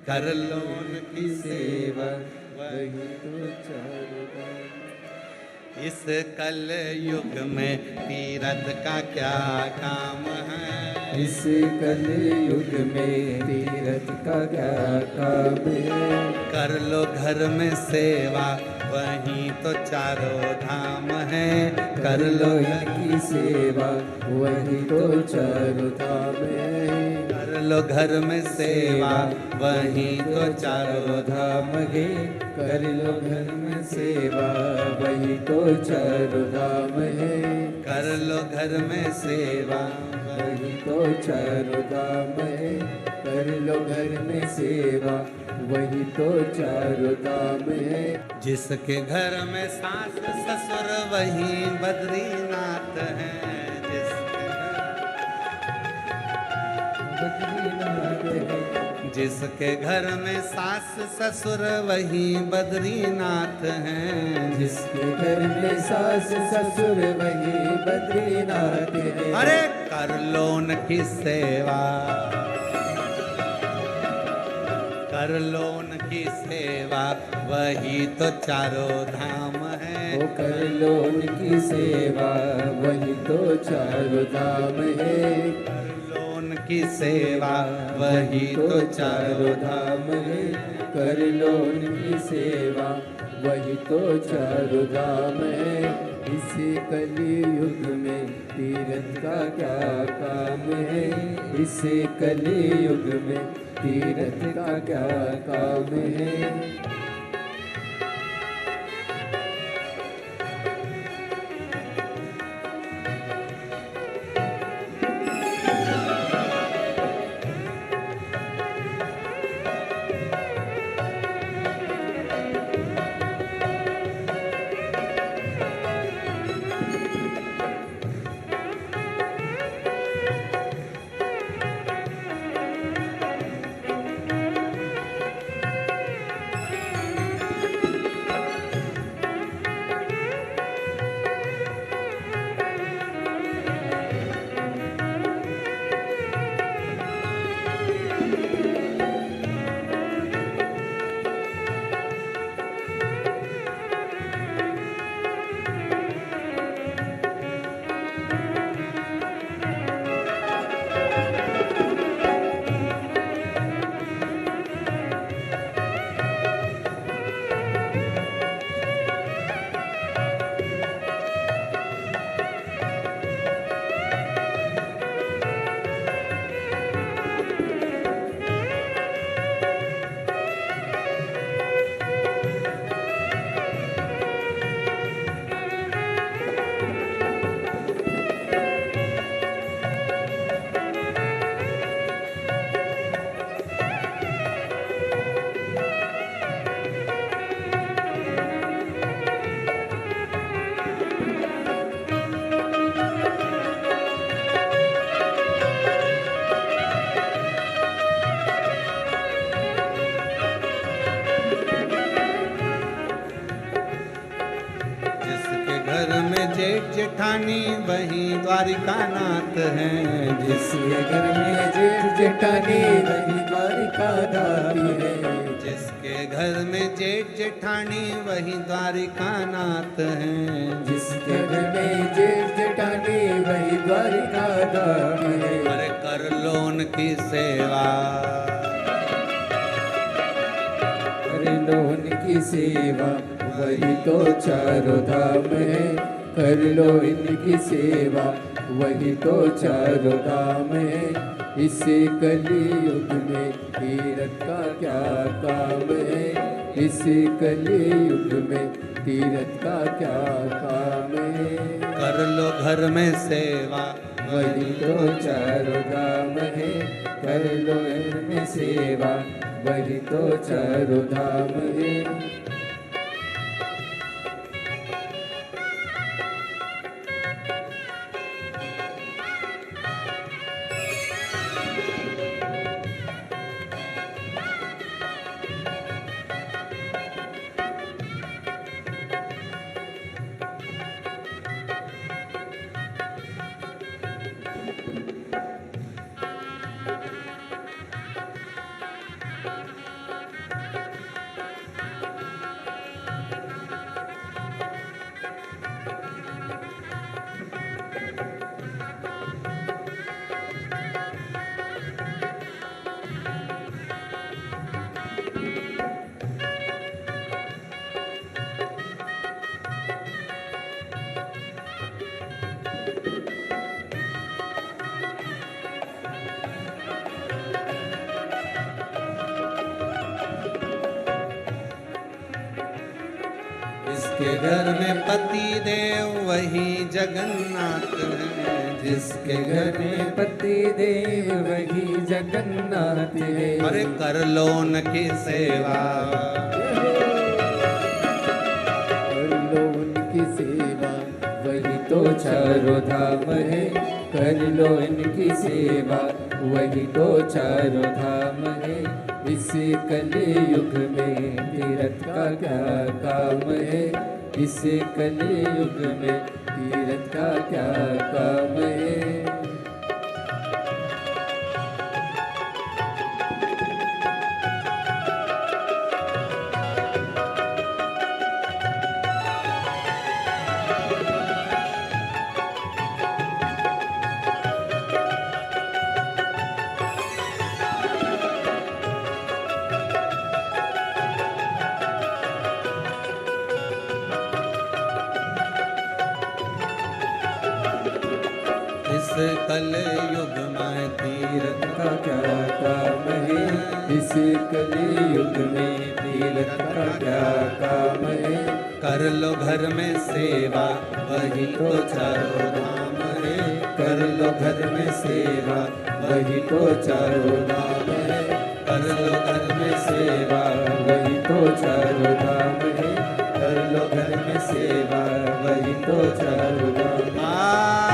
कर लो उनकी सेवा वही तो चारों धाम। इस कल युग में तीरथ का क्या काम है, इस कल युग में तीरथ का क्या काम है। कर लो घर में सेवा वही तो चारों धाम है, कर लो इनकी सेवा वही तो चारों धाम है। कर लो घर में सेवा वही तो चारों धाम है। कर लो घर में सेवा वही तो चारों धाम है। कर लो घर में सेवा वही तो चारों धाम है। कर लो घर में सेवा वही तो चारों धाम है। जिसके घर में सास ससुर वही बद्रीनाथ है, बद्रीनाथ है। जिसके घर में सास ससुर वही बद्रीनाथ हैं, जिसके घर में सास ससुर वही बद्रीनाथ है। अरे कर लो उनकी सेवा, कर लो उनकी सेवा वही तो चारों धाम है। ओ कर लो उनकी सेवा वही तो चारों धाम है। कर लो उनकी सेवा वही तो चारों धाम है। कर लो उनकी सेवा वही तो चारों धाम है। इस कली युग में तीरथ का क्या काम है। इस कली युग में तीरथ का क्या काम है। जेठ जेठानी वही द्वारिका नाथ हैं। जिसके घर में जेठ जेठानी वही द्वारिका नाथ है। जिसके घर में जेठ जेठानी वही द्वारिका नाथ हैं। जिसके घर में जेठ जेठानी वही द्वारिका नाथ है। अरे कर लो उनकी सेवा, कर लो उनकी सेवा वही तो चारों धाम है। कर लो इनकी सेवा वही तो चारों धाम है। इस कली युग में तीरथ का क्या काम है। इस कली युग में तीरथ का क्या काम है। कर लो घर में सेवा वही तो चारों धाम है। कर लो घर में सेवा वही तो चारों धाम है। जिसके घर में पति देव वही जगन्नाथ है। जिसके घर में पति देव वही जगन्नाथ है। अरे कर लो उनकी सेवा, कर लो उनकी सेवा, वही तो चारों धाम है। कर लो इनकी सेवा, वही तो चारों धाम है। इस कलयुग में तीरथ का क्या काम है। इस कलयुग में तीरथ का क्या काम है। इस कलयुग में तीरथ का क्या काम है। इस कलयुग में तीरथ का क्या काम है। कर लो घर में सेवा, वही तो चारों धाम है। कर लो घर में सेवा, वही तो चारों धाम है। कर लो घर में सेवा, वही तो चारों धाम है। कर लो घर में सेवा, वही तो चारों धाम है।